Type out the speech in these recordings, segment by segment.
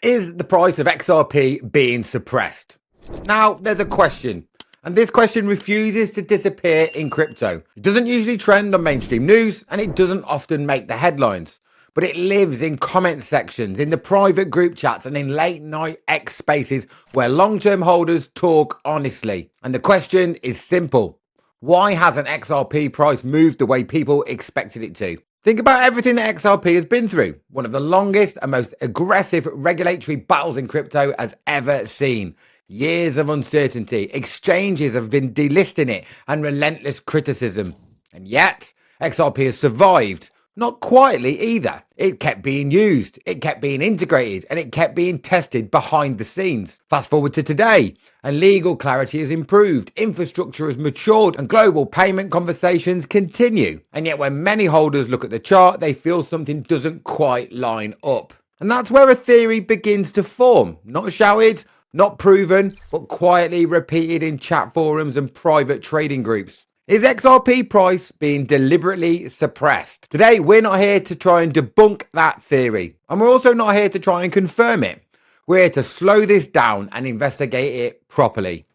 Is the price of XRP being suppressed? Now, there's a question, and this question refuses to disappear in crypto. It doesn't usually trend on mainstream news, and it doesn't often make the headlines. But it lives in comment sections, in the private group chats, and in late night X spaces where long-term holders talk honestly. And the question is simple. Why hasn't XRP price moved the way people expected it to? Think about everything that XRP has been through. One of the longest and most aggressive regulatory battles in crypto has ever seen. Years of uncertainty, exchanges have been delisting it, and relentless criticism. And yet, XRP has survived. Not quietly either. It kept being used, it kept being integrated, and it kept being tested behind the scenes. Fast forward to today, and legal clarity has improved, infrastructure has matured, and global payment conversations continue. And yet when many holders look at the chart, they feel something doesn't quite line up. And that's where a theory begins to form. Not shouted, not proven, but quietly repeated in chat forums and private trading groups. Is XRP price being deliberately suppressed? Today, we're not here to try and debunk that theory. And we're also not here to try and confirm it. We're here to slow this down and investigate it properly.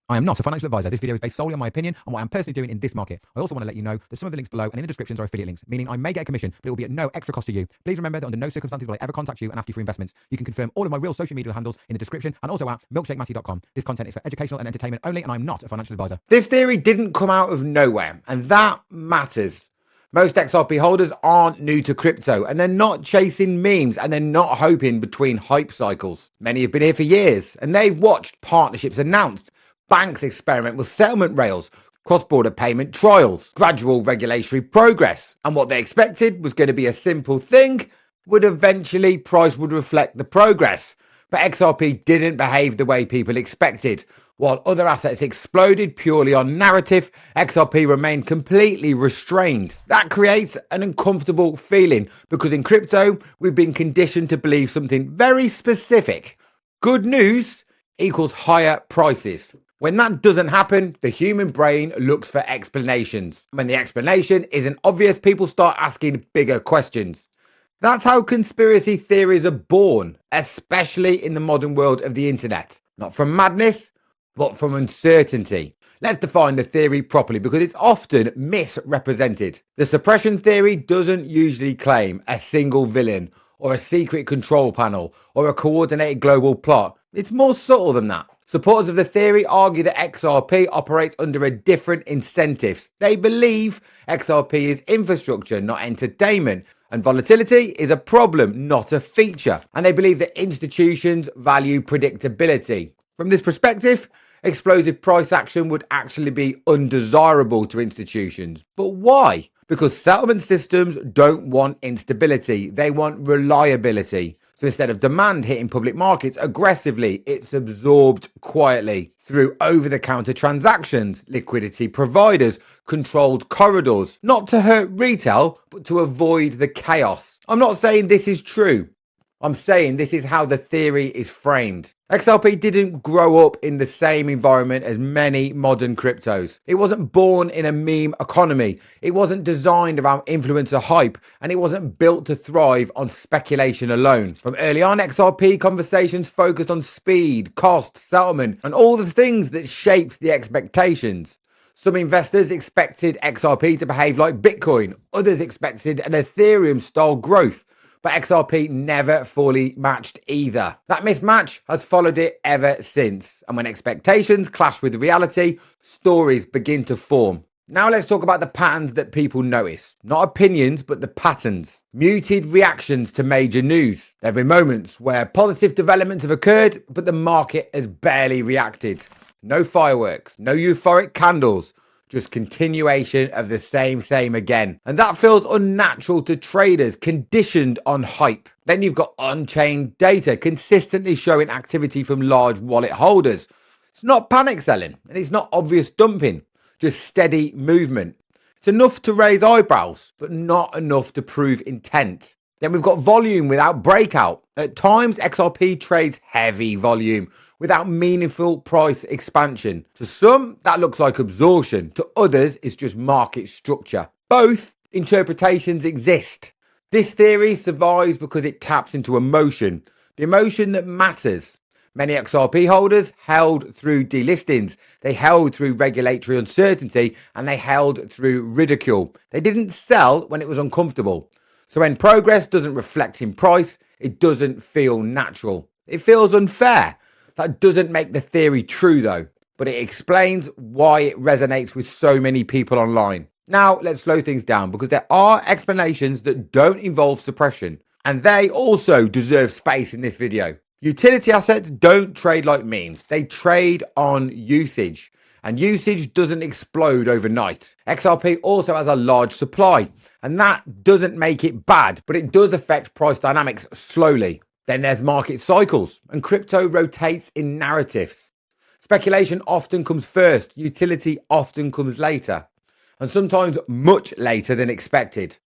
I am not a financial advisor. This video is based solely on my opinion on what I'm personally doing in this market. I also want to let you know that some of the links below and in the descriptions are affiliate links, meaning I may get a commission, but it will be at no extra cost to you. Please remember that under no circumstances will I ever contact you and ask you for investments. You can confirm all of my real social media handles in the description and also at milkshakematty.com. This content is for educational and entertainment only, and I'm not a financial advisor. This theory didn't come out of nowhere, and that matters. Most XRP holders aren't new to crypto, and they're not chasing memes, and they're not hoping between hype cycles. Many have been here for years, and they've watched partnerships announced, banks experiment with settlement rails, cross-border payment trials, gradual regulatory progress. And what they expected was going to be a simple thing, would eventually price would reflect the progress. But XRP didn't behave the way people expected. While other assets exploded purely on narrative, XRP remained completely restrained. That creates an uncomfortable feeling because in crypto, we've been conditioned to believe something very specific. Good news equals higher prices. When that doesn't happen, the human brain looks for explanations. When the explanation isn't obvious, people start asking bigger questions. That's how conspiracy theories are born, especially in the modern world of the internet. Not from madness, but from uncertainty. Let's define the theory properly because it's often misrepresented. The suppression theory doesn't usually claim a single villain or a secret control panel or a coordinated global plot. It's more subtle than that. Supporters of the theory argue that XRP operates under a different incentives. They believe XRP is infrastructure, not entertainment, and volatility is a problem, not a feature. And they believe that institutions value predictability. From this perspective, explosive price action would actually be undesirable to institutions. But why? Because settlement systems don't want instability, they want reliability. So instead of demand hitting public markets aggressively, it's absorbed quietly through over-the-counter transactions, liquidity providers, controlled corridors, not to hurt retail, but to avoid the chaos. I'm not saying this is true. I'm saying this is how the theory is framed. XRP didn't grow up in the same environment as many modern cryptos. It wasn't born in a meme economy. It wasn't designed around influencer hype, and it wasn't built to thrive on speculation alone. From early on, XRP conversations focused on speed, cost, settlement, and all the things that shaped the expectations. Some investors expected XRP to behave like Bitcoin. Others expected an Ethereum-style growth. But XRP never fully matched either. That mismatch has followed it ever since. And when expectations clash with reality, stories begin to form. Now let's talk about the patterns that people notice. Not opinions, but the patterns. Muted reactions to major news. There have been moments where positive developments have occurred, but the market has barely reacted. No fireworks, no euphoric candles. Just continuation of the same again. And that feels unnatural to traders conditioned on hype. Then you've got on-chain data consistently showing activity from large wallet holders. It's not panic selling and it's not obvious dumping, just steady movement. It's enough to raise eyebrows, but not enough to prove intent. Then we've got volume without breakout. At times, XRP trades heavy volume without meaningful price expansion. To some, that looks like absorption. To others, it's just market structure. Both interpretations exist. This theory survives because it taps into emotion, the emotion that matters. Many XRP holders held through delistings, they held through regulatory uncertainty, and they held through ridicule. They didn't sell when it was uncomfortable. So when progress doesn't reflect in price, it doesn't feel natural. It feels unfair. That doesn't make the theory true though, but it explains why it resonates with so many people online. Now let's slow things down because there are explanations that don't involve suppression, and they also deserve space in this video. Utility assets don't trade like memes. They trade on usage, and usage doesn't explode overnight. XRP also has a large supply, and that doesn't make it bad, but it does affect price dynamics slowly. Then there's market cycles, and crypto rotates in narratives. Speculation often comes first, utility often comes later, and sometimes much later than expected.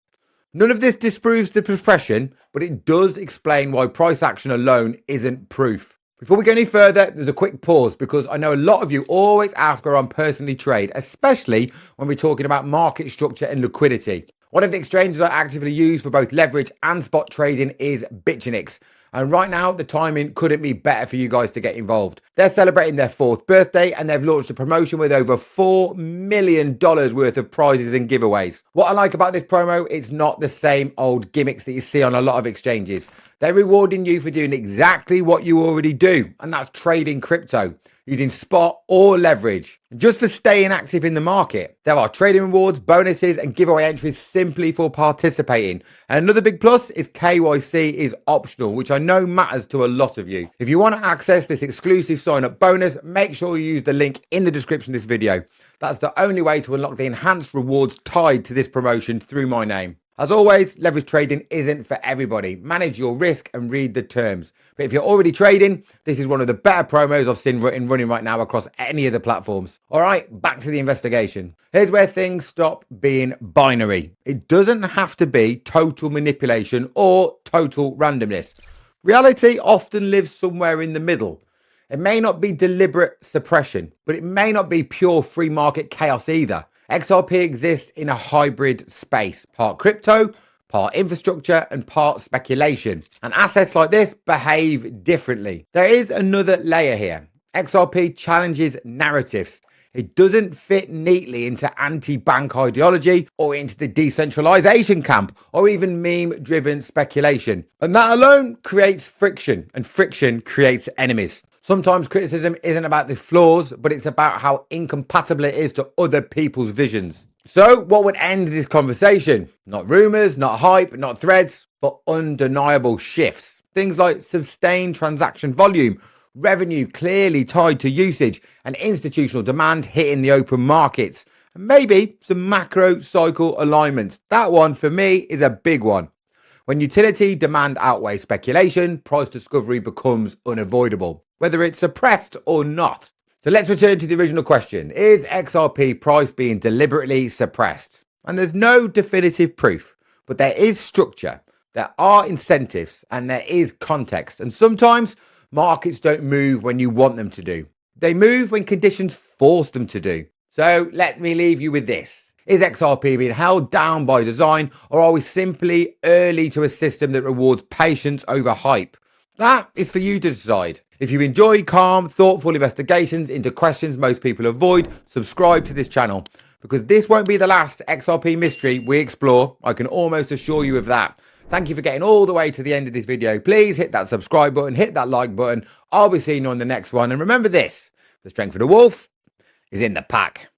None of this disproves the suppression, but it does explain why price action alone isn't proof. Before we go any further, there's a quick pause because I know a lot of you always ask where I'm personally trade, especially when we're talking about market structure and liquidity. One of the exchanges I actively use for both leverage and spot trading is Bitunix. And right now, the timing couldn't be better for you guys to get involved. They're celebrating their 4th birthday and they've launched a promotion with over $4 million worth of prizes and giveaways. What I like about this promo, it's not the same old gimmicks that you see on a lot of exchanges. They're rewarding you for doing exactly what you already do, and that's trading crypto using spot or leverage. Just for staying active in the market. There are trading rewards, bonuses, and giveaway entries simply for participating. And another big plus is KYC is optional, which I know matters to a lot of you. If you want to access this exclusive sign-up bonus, make sure you use the link in the description of this video. That's the only way to unlock the enhanced rewards tied to this promotion through my name. As always, leverage trading isn't for everybody. Manage your risk and read the terms. But if you're already trading, this is one of the better promos I've seen running right now across any of the platforms. All right, back to the investigation. Here's where things stop being binary. It doesn't have to be total manipulation or total randomness. Reality often lives somewhere in the middle. It may not be deliberate suppression, but it may not be pure free market chaos either. XRP exists in a hybrid space, part crypto, part infrastructure, and part speculation. And assets like this behave differently. There is another layer here. XRP challenges narratives. It doesn't fit neatly into anti-bank ideology or into the decentralization camp or even meme-driven speculation. And that alone creates friction, and friction creates enemies. Sometimes criticism isn't about the flaws, but it's about how incompatible it is to other people's visions. So what would end this conversation? Not rumors, not hype, not threads, but undeniable shifts. Things like sustained transaction volume, revenue clearly tied to usage, and institutional demand hitting the open markets. And maybe some macro cycle alignments. That one for me is a big one. When utility demand outweighs speculation, price discovery becomes unavoidable, whether it's suppressed or not. So let's return to the original question. Is XRP price being deliberately suppressed? And there's no definitive proof, but there is structure, there are incentives, and there is context. And sometimes markets don't move when you want them to do. They move when conditions force them to do. So let me leave you with this. Is XRP being held down by design, or are we simply early to a system that rewards patience over hype? That is for you to decide. If you enjoy calm, thoughtful investigations into questions most people avoid, subscribe to this channel, because this won't be the last XRP mystery we explore. I can almost assure you of that. Thank you for getting all the way to the end of this video. Please hit that subscribe button, hit that like button. I'll be seeing you on the next one. And remember this, the strength of the wolf is in the pack.